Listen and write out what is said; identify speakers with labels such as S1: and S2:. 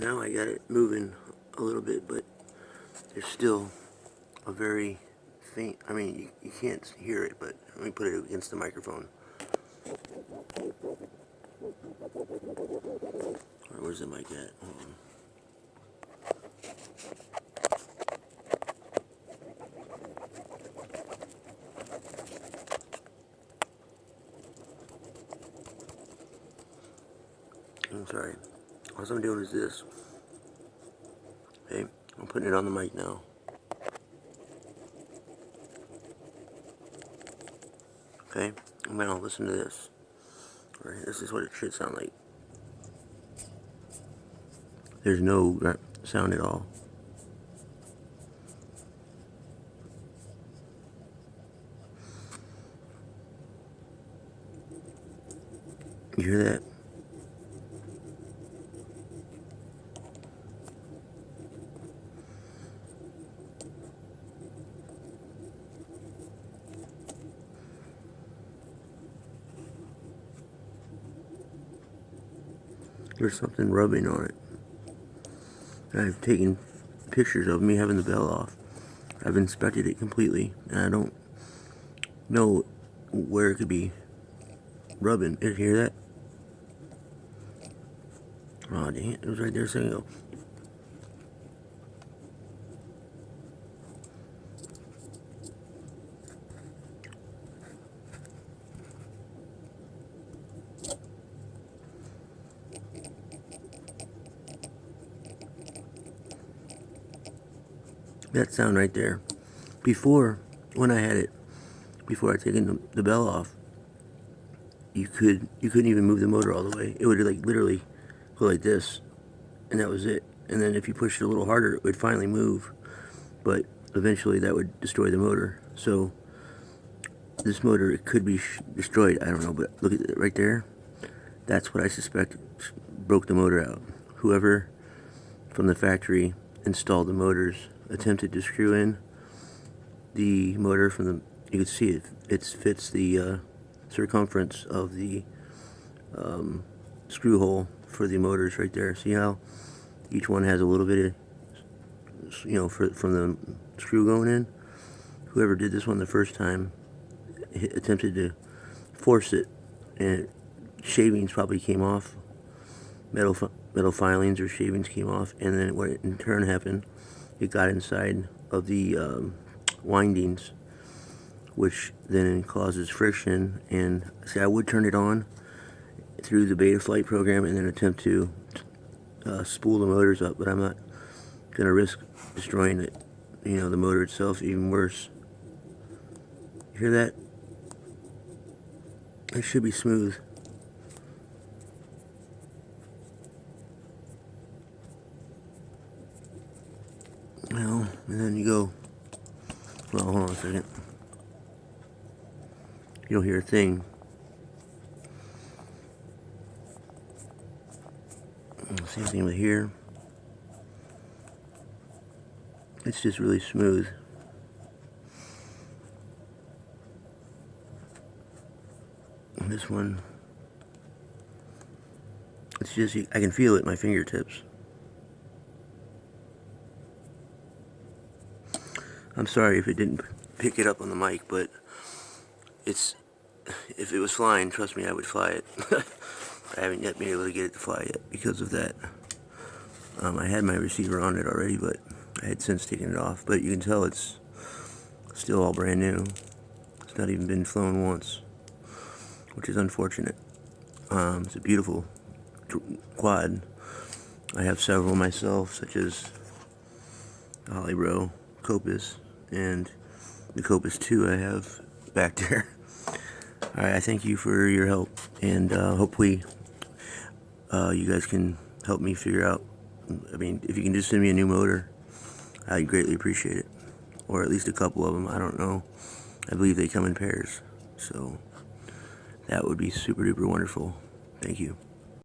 S1: Now I got it moving a little bit, but there's still a very faint, I mean, you can't hear it, but let me put it against the microphone. Where's the mic at? Hold on. I'm sorry. All I'm doing is this. Okay, I'm putting it on the mic now. Okay, now listen to this. All right, this is what it should sound like. There's no sound at all. You hear that? There's something rubbing on it. I've taken pictures of me having the bell off. I've inspected it completely, and I don't know where it could be rubbing. Did you hear that? Oh, dang it. It was right there a second ago. That sound right there. Before, when I had it, before I taken the bell off, you couldn't even move the motor all the way. It would like literally go like this, and that was it. And then if you pushed it a little harder, it would finally move. But eventually that would destroy the motor. So this motor, it could be destroyed. I don't know, but look at it right there. That's what I suspect broke the motor out. Whoever from the factory installed the motors attempted to screw in the motor from the, you can see it fits the circumference of the screw hole for the motors right there. See how each one has a little bit of, you know, from the screw going in? Whoever did this one the first time attempted to force it, and shavings probably came off, metal filings or shavings came off, and then what in turn happened, it got inside of the windings, which then causes friction. And see, I would turn it on through the beta flight program and then attempt to spool the motors up, but I'm not going to risk destroying it, you know, the motor itself. Even worse. You hear that? It should be smooth. Well, and then you go, well, hold on a second. You don't hear a thing. Same thing with here. It's just really smooth. And this one, it's just, I can feel it in my fingertips. I'm sorry if it didn't pick it up on the mic, but it's, if it was flying, trust me, I would fly it. I haven't yet been able to get it to fly yet because of that. I had my receiver on it already, but I had since taken it off. But you can tell it's still all brand new. It's not even been flown once, which is unfortunate. It's a beautiful quad. I have several myself, such as alittle, Copus, and the Copus 2 I have back there. Alright, I thank you for your help, and hopefully you guys can help me figure out, I mean, if you can just send me a new motor, I'd greatly appreciate it. Or at least a couple of them, I don't know. I believe they come in pairs, so that would be super duper wonderful. Thank you.